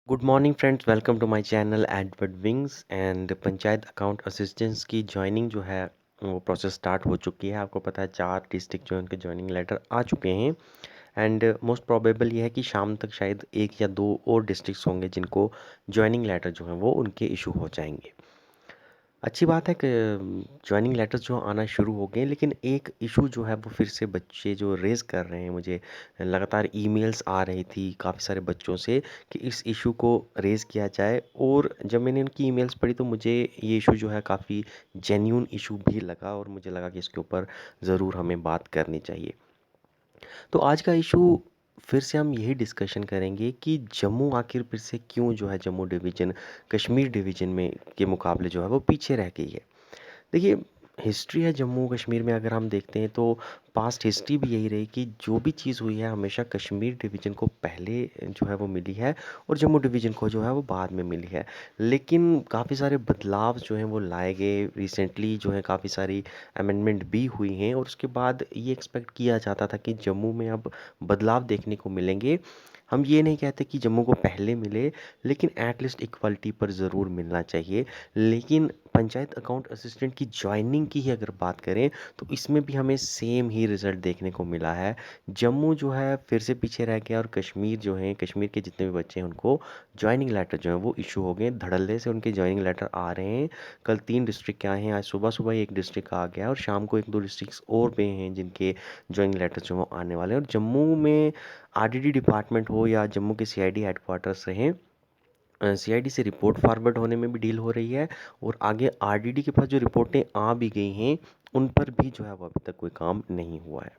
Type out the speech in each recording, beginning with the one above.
Good morning friends, welcome to my channel Edward Wings and panchayat account assistants की joining जो है वो process start हो चुकी है। आपको पता है 4 डिस्ट्रिक्ट जो है उनके जॉइनिंग लेटर आ चुके हैं एंड मोस्ट प्रोबेबल ये है कि शाम तक शायद 1 या 2 और डिस्ट्रिक्ट्स होंगे जिनको जॉइनिंग लेटर जो है वो उनके इशू हो जाएंगे। अच्छी बात है कि जॉइनिंग लेटर्स जो आना शुरू हो गए, लेकिन एक इशू जो है वो फिर से बच्चे जो रेज़ कर रहे हैं। मुझे लगातार ईमेल्स आ रही थी काफ़ी सारे बच्चों से कि इस इशू को रेज़ किया जाए, और जब मैंने उनकी ईमेल्स पढ़ी तो मुझे ये इशू जो है काफ़ी जेन्युइन इशू भी लगा और मुझे लगा कि इसके ऊपर ज़रूर हमें बात करनी चाहिए। तो आज का इशू फिर से हम यही डिस्कशन करेंगे कि जम्मू आखिर फिर से क्यों जो है जम्मू डिवीज़न कश्मीर डिवीज़न में के मुकाबले जो है वो पीछे रह गई है। देखिए, हिस्ट्री है जम्मू कश्मीर में अगर हम देखते हैं तो पास्ट हिस्ट्री भी यही रही कि जो भी चीज़ हुई है हमेशा कश्मीर डिवीज़न को पहले जो है वो मिली है और जम्मू डिवीज़न को जो है वो बाद में मिली है। लेकिन काफ़ी सारे बदलाव जो हैं वो लाए गए रिसेंटली, जो है काफ़ी सारी अमेंडमेंट भी हुई हैं और उसके बाद ये एक्सपेक्ट किया जाता था कि जम्मू में अब बदलाव देखने को मिलेंगे। हम ये नहीं कहते कि जम्मू को पहले मिले, लेकिन एटलीस्ट इक्वलिटी पर ज़रूर मिलना चाहिए। लेकिन पंचायत अकाउंट असिस्टेंट की जॉइनिंग की ही अगर बात करें तो इसमें भी हमें सेम ही रिज़ल्ट देखने को मिला है। जम्मू जो है फिर से पीछे रह गया और कश्मीर जो है, कश्मीर के जितने भी बच्चे हैं उनको जॉइनिंग लेटर जो है वो इशू हो गए। धड़ल्ले से उनके जॉइनिंग लेटर आ रहे हैं। कल 3 डिस्ट्रिक्ट के आए हैं, आज सुबह-सुबह ही 1 डिस्ट्रिक्ट का आ गया और शाम को 1-2 डिस्ट्रिक्ट्स और भी हैं जिनके जॉइनिंग लेटर जो हैं वो आने वाले हैं। और जम्मू में आरडीडी डिपार्टमेंट हो या जम्मू के सीआईडी हेडक्वार्टर्स रहें, सीआईडी से रिपोर्ट फॉरवर्ड होने में भी डील हो रही है और आगे आरडीडी के पास जो रिपोर्टें आ भी गई हैं उन पर भी जो है वो अभी तक कोई काम नहीं हुआ है।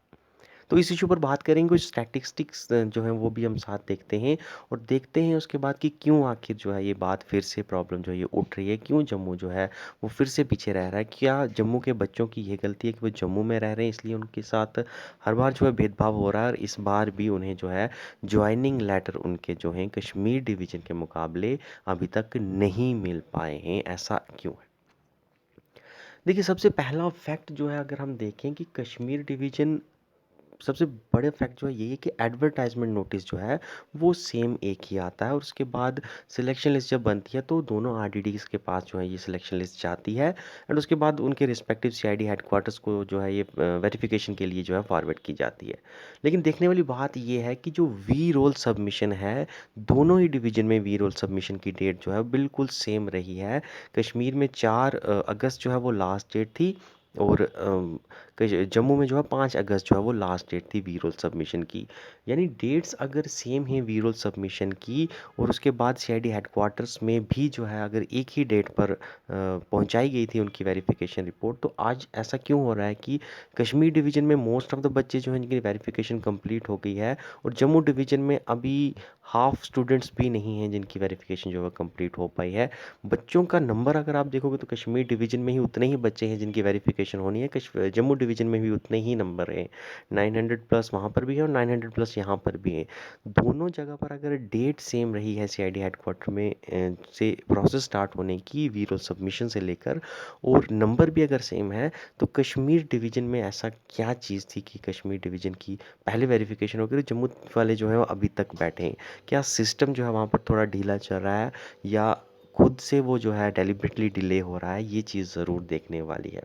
तो इस इशू पर बात करेंगे, कुछ स्टैटिस्टिक्स जो हैं वो भी हम साथ देखते हैं और देखते हैं उसके बाद कि क्यों आखिर जो है ये बात फिर से प्रॉब्लम जो है ये उठ रही है, क्यों जम्मू जो है वो फिर से पीछे रह रहा है। क्या जम्मू के बच्चों की ये गलती है कि वो जम्मू में रह रहे हैं इसलिए उनके साथ हर बार जो है भेदभाव हो रहा है और इस बार भी उन्हें जो है ज्वाइनिंग लेटर उनके जो हैं कश्मीर डिवीज़न के मुकाबले अभी तक नहीं मिल पाए हैं, ऐसा क्यों है? देखिए, सबसे पहला फैक्ट जो है अगर हम देखें कि कश्मीर डिवीज़न, सबसे बड़े फैक्ट जो है यही है कि एडवर्टाइजमेंट नोटिस जो है वो सेम एक ही आता है और उसके बाद सिलेक्शन लिस्ट जब बनती है तो दोनों आरडीडीज़ के पास जो है ये सिलेक्शन लिस्ट जाती है एंड उसके बाद उनके रिस्पेक्टिव सीआईडी हेडक्वार्टर्स को जो है ये वेरिफिकेशन के लिए जो है फॉरवर्ड की जाती है। लेकिन देखने वाली बात ये है कि जो वी रोल सबमिशन है, दोनों ही डिवीजन में वी रोल सबमिशन की डेट जो है बिल्कुल सेम रही है। कश्मीर में 4 अगस्त जो है वो लास्ट डेट थी और जम्मू में जो है 5 अगस्त जो है वो लास्ट डेट थी वी रोल सबमिशन की। यानी डेट्स अगर सेम हैं वी रोल सबमिशन की और उसके बाद सीआईडी हेडक्वार्टर्स में भी जो है अगर एक ही डेट पर पहुंचाई गई थी उनकी वेरिफिकेशन रिपोर्ट, तो आज ऐसा क्यों हो रहा है कि कश्मीर डिवीज़न में मोस्ट ऑफ द बच्चे जो हैं जिनकी वेरिफिकेशन कंप्लीट हो गई है और जम्मू डिवीज़न में अभी हाफ स्टूडेंट्स भी नहीं हैं जिनकी वेरिफिकेशन जो है कंप्लीट हो पाई है। बच्चों का नंबर अगर आप देखोगे तो कश्मीर डिवीज़न में ही उतने ही बच्चे हैं जिनकी वेरिफिकेशन होनी है, जम्मू डिवीज़न में भी उतने ही नंबर हैं। 900 प्लस वहाँ पर भी है और 900 प्लस यहाँ पर भी है। दोनों जगह पर अगर डेट सेम रही है सीआईडी हेडक्वार्टर में से प्रोसेस स्टार्ट होने की वी रोल सबमिशन से लेकर, और नंबर भी अगर सेम है, तो कश्मीर डिवीज़न में ऐसा क्या चीज़ थी कि कश्मीर डिवीज़न की पहले वेरिफिकेशन हो गई तो जम्मू वाले जो है वो अभी तक बैठे हैं? क्या सिस्टम जो है वहाँ पर थोड़ा ढीला चल रहा है या खुद से वो जो है डेलिबरेटली डिले हो रहा है? ये चीज़ ज़रूर देखने वाली है।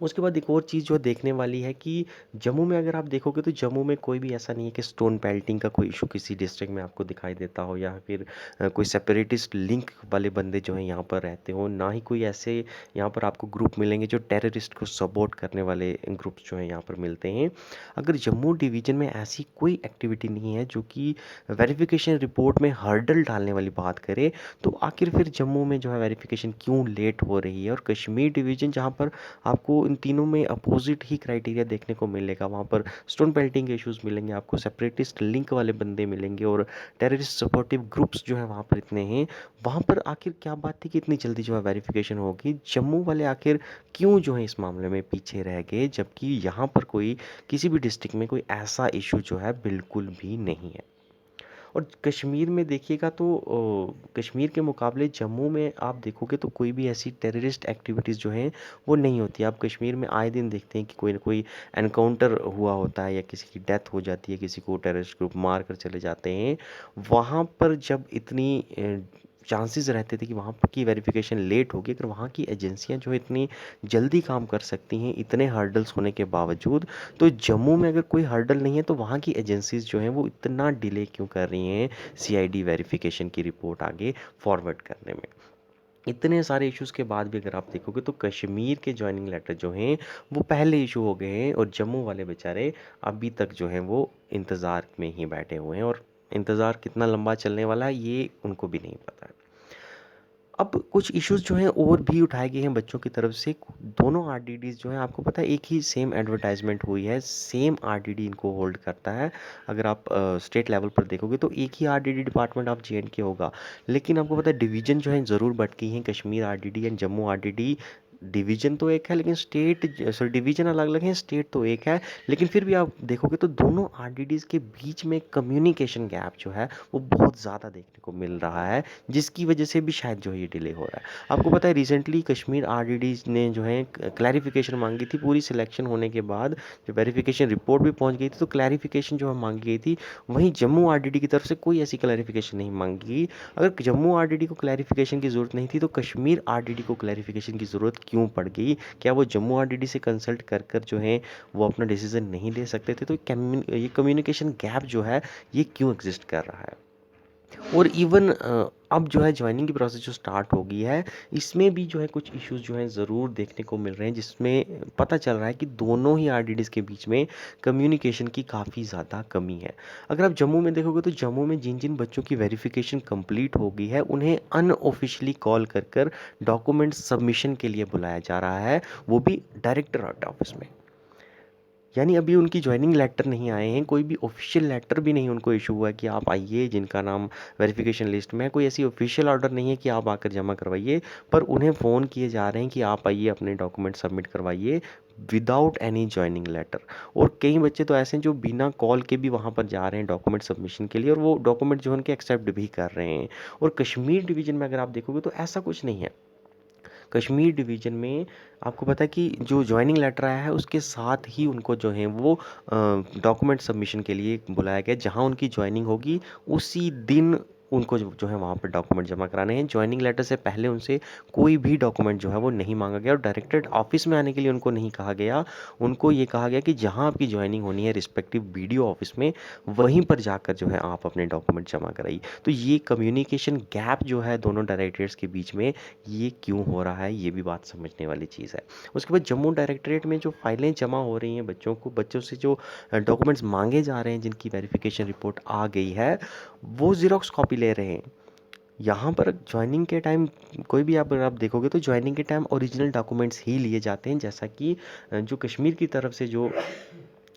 उसके बाद एक और चीज़ जो देखने वाली है कि जम्मू में अगर आप देखोगे तो जम्मू में कोई भी ऐसा नहीं है कि स्टोन पेल्टिंग का कोई इशू किसी डिस्ट्रिक्ट में आपको दिखाई देता हो या फिर कोई सेपरेटिस्ट लिंक वाले बंदे जो हैं यहाँ पर रहते हो। ना ही कोई ऐसे यहाँ पर आपको ग्रुप मिलेंगे जो टेररिस्ट को सपोर्ट करने वाले ग्रुप्स जो हैं यहाँ पर मिलते हैं। अगर जम्मू डिवीज़न में ऐसी कोई एक्टिविटी नहीं है जो कि वेरिफिकेशन रिपोर्ट में हर्डल डालने वाली बात करे, तो आखिर फिर जम्मू में जो है वेरिफिकेशन क्यों लेट हो रही है? और कश्मीर डिवीज़न जहाँ पर आपको इन तीनों में अपोजिट ही क्राइटेरिया देखने को मिलेगा, वहाँ पर स्टोन पेल्टिंग के इश्यूज मिलेंगे, आपको सेपरेटिस्ट लिंक वाले बंदे मिलेंगे और टेररिस्ट सपोर्टिव ग्रुप्स जो है वहाँ पर इतने हैं। वहाँ पर आखिर क्या बात थी कि इतनी जल्दी जो है वेरिफिकेशन होगी? जम्मू वाले आखिर क्यों जो है इस मामले में पीछे रह गए, जबकि यहाँ पर कोई किसी भी डिस्ट्रिक्ट में कोई ऐसा इशू जो है बिल्कुल भी नहीं है? और कश्मीर में देखिएगा तो कश्मीर के मुकाबले जम्मू में आप देखोगे तो कोई भी ऐसी टेररिस्ट एक्टिविटीज़ जो हैं वो नहीं होती। आप कश्मीर में आए दिन देखते हैं कि कोई ना कोई एनकाउंटर हुआ होता है या किसी की डेथ हो जाती है, किसी को टेररिस्ट ग्रुप मार कर चले जाते हैं। वहाँ पर जब इतनी चांसेस रहते थे कि वहाँ की वेरिफिकेशन लेट होगी, अगर वहाँ की एजेंसियाँ जो है इतनी जल्दी काम कर सकती हैं इतने हर्डल्स होने के बावजूद, तो जम्मू में अगर कोई हर्डल नहीं है तो वहाँ की एजेंसीज जो हैं वो इतना डिले क्यों कर रही हैं सीआईडी वेरिफिकेशन की रिपोर्ट आगे फॉरवर्ड करने में। इतने सारे इश्यूज़ के बाद भी अगर आप देखोगे तो कश्मीर के जॉइनिंग लेटर जो हैं वो पहले इशू हो गए हैं और जम्मू वाले बेचारे अभी तक जो हैं वो इंतज़ार में ही बैठे हुए हैं, और इंतज़ार कितना लंबा चलने वाला है ये उनको भी नहीं पता है। अब कुछ इश्यूज़ जो हैं और भी उठाए गए हैं बच्चों की तरफ से। दोनों आरडीडीज़ जो हैं आपको पता है एक ही सेम एडवर्टाइजमेंट हुई है, सेम आरडीडी इनको होल्ड करता है। अगर आप स्टेट लेवल पर देखोगे तो एक ही आरडीडी डिपार्टमेंट ऑफ जेएंडके होगा, लेकिन आपको पता है डिवीज़न जो है ज़रूर बट गई हैं। Kashmir RDD and Jammu RDD division तो एक है लेकिन स्टेट सॉरी डिवीज़न अलग अलग है, स्टेट तो एक है। लेकिन फिर भी आप देखोगे तो दोनों आरडीडीज़ के बीच में कम्युनिकेशन गैप जो है वो बहुत ज़्यादा देखने को मिल रहा है, जिसकी वजह से भी शायद जो है ये डिले हो रहा है। आपको पता है रिसेंटली कश्मीर आरडीडी ने जो है क्लैरिफिकेशन मांगी थी पूरी सिलेक्शन होने के बाद, जब वेरिफिकेशन रिपोर्ट भी पहुंच गई थी तो क्लैरिफिकेशन जो है मांगी गई थी। वहीं जम्मू आरडीडी की तरफ से कोई ऐसी क्लैरिफिकेशन नहीं मांगी गई। अगर जम्मू आरडीडी को क्लैरिफिकेशन की ज़रूरत नहीं थी तो कश्मीर आरडीडी को क्लैरिफिकेशन की ज़रूरत क्यों पड़ गई? क्या वो जम्मू आरडीडी से कंसल्ट कर कर जो है वो अपना डिसीजन नहीं ले सकते थे? तो ये कम्युनिकेशन गैप जो है ये क्यों एग्जिस्ट कर रहा है? और इवन अब जो है जॉइनिंग की प्रोसेस जो स्टार्ट हो गई है, इसमें भी जो है कुछ इश्यूज़ जो हैं ज़रूर देखने को मिल रहे हैं, जिसमें पता चल रहा है कि दोनों ही आरडीडीज़ के बीच में कम्युनिकेशन की काफ़ी ज़्यादा कमी है। अगर आप जम्मू में देखोगे तो जम्मू में जिन जिन बच्चों की वेरिफिकेशन कंप्लीट हो गई है उन्हें अनऑफिशियली कॉल कर कर डॉक्यूमेंट सबमिशन के लिए बुलाया जा रहा है, वो भी डायरेक्टर ऑफिस में। यानी अभी उनकी जॉइनिंग लेटर नहीं आए हैं, कोई भी ऑफिशियल लेटर भी नहीं उनको इशू हुआ है कि आप आइए जिनका नाम वेरिफिकेशन लिस्ट में है। कोई ऐसी ऑफिशियल ऑर्डर नहीं है कि आप आकर जमा करवाइए, पर उन्हें फ़ोन किए जा रहे हैं कि आप आइए अपने डॉक्यूमेंट सबमिट करवाइए विदाउट एनी जॉइनिंग लेटर। और कई बच्चे तो ऐसे हैं जो बिना कॉल के भी वहाँ पर जा रहे हैं डॉक्यूमेंट सबमिशन के लिए, और वो डॉक्यूमेंट जो है उनके एक्सेप्ट भी कर रहे हैं। और कश्मीर डिवीज़न में अगर आप देखोगे तो ऐसा कुछ नहीं है। कश्मीर डिवीज़न में आपको पता है कि जो जॉइनिंग लेटर आया है उसके साथ ही उनको जो है वो डॉक्यूमेंट सबमिशन के लिए बुलाया गया, जहाँ उनकी जॉइनिंग होगी उसी दिन उनको जो है वहाँ पर डॉक्यूमेंट जमा कराने हैं। जॉइनिंग लेटर से पहले उनसे कोई भी डॉक्यूमेंट जो है वो नहीं मांगा गया, और डायरेक्टेड ऑफिस में आने के लिए उनको नहीं कहा गया। उनको ये कहा गया कि जहाँ आपकी जॉइनिंग होनी है रिस्पेक्टिव बीडीओ ऑफिस में, वहीं पर जाकर जो है आप अपने डॉक्यूमेंट जमा कराइए। तो ये कम्युनिकेशन गैप जो है दोनों डायरेक्टरेट्स के बीच में, ये क्यों हो रहा है, ये भी बात समझने वाली चीज़ है। उसके बाद जम्मू डायरेक्टरेट में जो फाइलें जमा हो रही हैं बच्चों से जो डॉक्यूमेंट्स मांगे जा रहे हैं जिनकी वेरिफिकेशन रिपोर्ट आ गई है, वो ज़ेरॉक्स कॉपी ले रहे हैं। यहाँ पर जॉइनिंग के टाइम कोई भी आप अगर आप देखोगे तो जॉइनिंग के टाइम ओरिजिनल डॉक्यूमेंट्स ही लिए जाते हैं, जैसा कि जो कश्मीर की तरफ से जो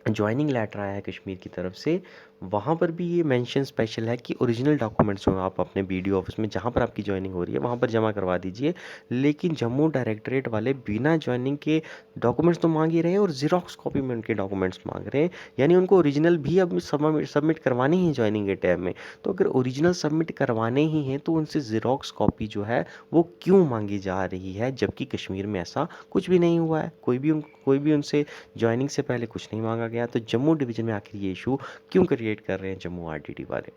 जॉइनिंग लेटर आया है कश्मीर की तरफ से, वहाँ पर भी ये मेंशन स्पेशल है कि ओरिजिनल डॉक्यूमेंट्स जो आप अपने बीडीओ ऑफिस में जहाँ पर आपकी जॉइनिंग हो रही है वहाँ पर जमा करवा दीजिए। लेकिन जम्मू डायरेक्टरेट वाले बिना जॉइनिंग के डॉक्यूमेंट्स तो मांग ही रहे हैं और ज़ेरॉक्स कॉपी में उनके डॉक्यूमेंट्स मांग रहे हैं। यानी उनको ओरिजिनल भी अब सबमिट करवानी ही जॉइनिंग के टाइम में। तो अगर ओरिजिनल सबमिट करवाने ही हैं तो उनसे ज़ेरॉक्स कॉपी जो है वो क्यों मांगी जा रही है, जबकि कश्मीर में ऐसा कुछ भी नहीं हुआ है। कोई भी उनसे जॉइनिंग से पहले कुछ नहीं मांगा गया। तो जम्मू डिवीज़न में आखिर ये इशू क्यों क्रिएट कर रहे हैं जम्मू आरडीडी वाले?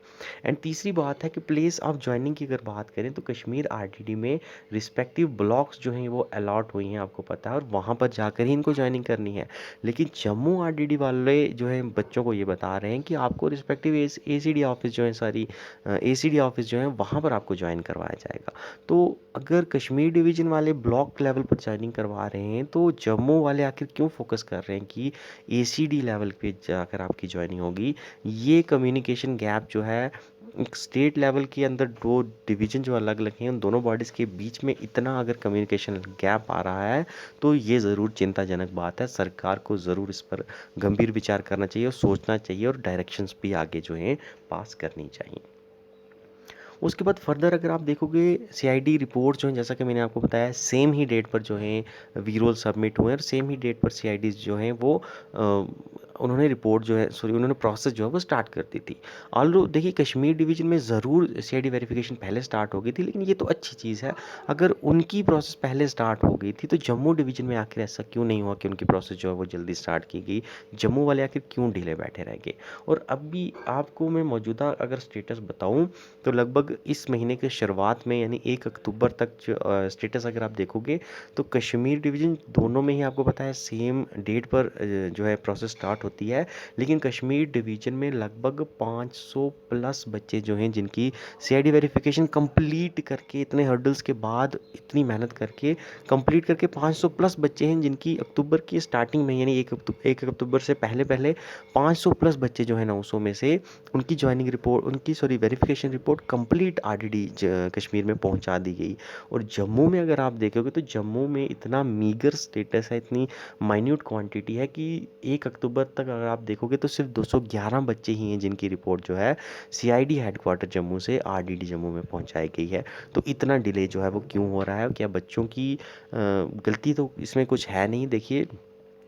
एंड तीसरी बात है कि प्लेस ऑफ जॉइनिंग की अगर बात करें तो कश्मीर आरडीडी में रिस्पेक्टिव ब्लॉक्स जो हैं वो अलॉट हुई हैं, आपको पता है, और वहाँ पर जाकर ही इनको जॉइनिंग करनी है। लेकिन जम्मू आरडीडी वाले जो है बच्चों को ये बता रहे हैं कि आपको रिस्पेक्टिव एसीडी ऑफिस जो है एसीडी ऑफिस जो है वहाँ पर आपको ज्वाइन करवाया जाएगा। तो अगर कश्मीर डिवीज़न वाले ब्लॉक लेवल पर जॉइनिंग करवा रहे हैं तो जम्मू वाले आखिर क्यों फोकस कर रहे हैं कि एसीडी लेवल पे जाकर आपकी जॉइनिंग होगी? ये कम्युनिकेशन गैप जो है एक स्टेट लेवल के अंदर दो डिवीज़न जो अलग अलग हैं उन दोनों बॉडीज़ के बीच में इतना अगर कम्युनिकेशन गैप आ रहा है तो ये ज़रूर चिंताजनक बात है। सरकार को ज़रूर इस पर गंभीर विचार करना चाहिए और सोचना चाहिए, और डायरेक्शंस भी आगे जो हैं पास करनी चाहिए। उसके बाद फर्दर अगर आप देखोगे सीआईडी रिपोर्ट जो हैं, जैसा कि मैंने आपको बताया, सेम ही डेट पर जो हैं वी रोल सबमिट हुए हैं और सेम ही डेट पर सीआईडीज़ जो हैं वो उन्होंने रिपोर्ट जो है सॉरी उन्होंने प्रोसेस जो है वो स्टार्ट कर दी थी। ऑल्दो देखिए कश्मीर डिवीज़न में ज़रूर सीआईडी वेरिफिकेशन पहले स्टार्ट हो गई थी, लेकिन ये तो अच्छी चीज़ है। अगर उनकी प्रोसेस पहले स्टार्ट हो गई थी तो जम्मू डिवीज़न में आखिर ऐसा क्यों नहीं हुआ कि उनकी प्रोसेस जो है वो जल्दी स्टार्ट की गई? जम्मू वाले आखिर क्यों ढीले बैठे रह गए? और अब भी आपको मैं मौजूदा अगर स्टेटस बताऊँ तो लगभग इस महीने के शुरुआत में यानी 1 अक्टूबर तक जो स्टेटस अगर आप देखोगे तो कश्मीर डिवीज़न दोनों में ही आपको पता है सेम डेट पर जो है प्रोसेस स्टार्ट होती है। लेकिन कश्मीर डिवीज़न में लगभग 500 प्लस बच्चे जो हैं जिनकी सीआईडी वेरिफिकेशन कंप्लीट करके इतने हर्डल्स के बाद इतनी मेहनत करके कंप्लीट करके 500 प्लस बच्चे हैं जिनकी अक्टूबर की स्टार्टिंग में यानी 1 अक्टूबर से पहले पहले 500 प्लस बच्चे जो हैं 900 में से उनकी ज्वाइनिंग रिपोर्ट उनकी sorry verification report complete RDD Kashmir में पहुंचा दी गई। और जम्मू में अगर आप देखोगे तो जम्मू में इतना मीगर स्टेटस है, इतनी माइन्यूट क्वांटिटी है कि 1 अक्टूबर तक अगर आप देखोगे तो सिर्फ 211 बच्चे ही हैं जिनकी रिपोर्ट जो है सीआईडी हेडक्वार्टर जम्मू से आरडीडी जम्मू में पहुंचाई गई है। तो इतना डिले जो है वो क्यों हो रहा है? क्या बच्चों की गलती तो इसमें कुछ है नहीं। देखिए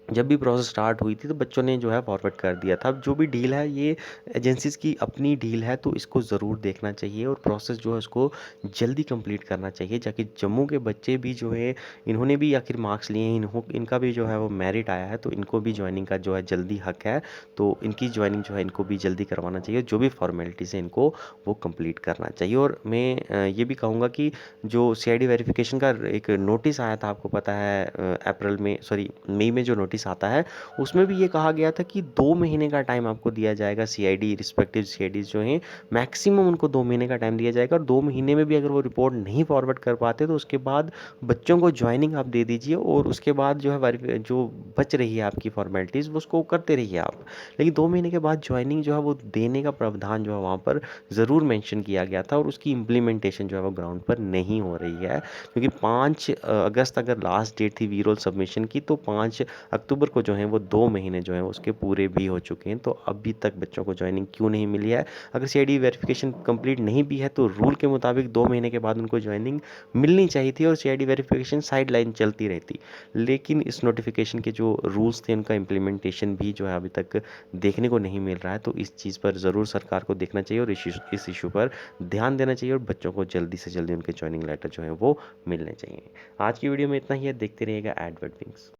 जब भी प्रोसेस स्टार्ट हुई थी तो बच्चों ने जो है फॉरवर्ड कर दिया था। अब जो भी डील है ये एजेंसीज़ की अपनी डील है तो इसको ज़रूर देखना चाहिए और प्रोसेस जो है उसको जल्दी कंप्लीट करना चाहिए ताकि जम्मू के बच्चे भी जो है इन्होंने भी आखिर मार्क्स लिए हैं, इनका भी जो है वो मेरिट आया है तो इनको भी ज्वाइनिंग का जो है जल्दी हक है। तो इनकी ज्वाइनिंग जो है इनको भी जल्दी करवाना चाहिए, जो भी फॉर्मेलिटीज़ है इनको वो कंप्लीट करना चाहिए। और मैं ये भी कहूँगा कि जो सीआईडी वेरिफिकेशन का एक नोटिस आया था आपको पता है अप्रैल में सॉरी मई में जो नोटिस आता है उसमें भी ये कहा गया था कि 2 महीने का टाइम आपको दिया जाएगा। सीआईडी रिस्पेक्टिव सीआईडीज जो हैं मैक्सिमम उनको 2 महीने का टाइम दिया जाएगा और 2 महीने में भी अगर वो रिपोर्ट नहीं फॉरवर्ड कर पाते तो उसके बाद बच्चों को ज्वाइनिंग आप दे दीजिए और उसके बाद जो है जो बच रही है आपकी फॉर्मेलिटीज़ उसको करते रहिए आप। लेकिन 2 महीने के बाद ज्वाइनिंग जो है वो देने का प्रावधान जो है वहाँ पर ज़रूर मेंशन किया गया था और उसकी इम्प्लीमेंटेशन जो है वो ग्राउंड पर नहीं हो रही है। क्योंकि 5 अगस्त अगर लास्ट डेट थी वीरोल सबमिशन की तो 5 अक्टूबर को जो है वो 2 महीने जो हैं उसके पूरे भी हो चुके हैं। तो अभी तक बच्चों को ज्वाइनिंग क्यों नहीं मिली है? अगर सीआईडी वेरिफिकेशन कंप्लीट नहीं भी है तो रूल के मुताबिक 2 महीने के बाद उनको ज्वाइनिंग मिलनी चाहिए थी और सीआईडी वेरिफिकेशन साइड लाइन चलती रहती। लेकिन इस नोटिफिकेशन के जो रूल्स थे उनका इम्प्लीमेंटेशन भी जो है अभी तक देखने को नहीं मिल रहा है। तो इस चीज़ पर ज़रूर सरकार को देखना चाहिए और इस इशू पर ध्यान देना चाहिए और बच्चों को जल्दी से जल्दी उनके ज्वाइनिंग लेटर जो है वो मिलने चाहिए। आज की वीडियो में इतना ही है, देखते रहिएगा एडवर्ड विंग्स।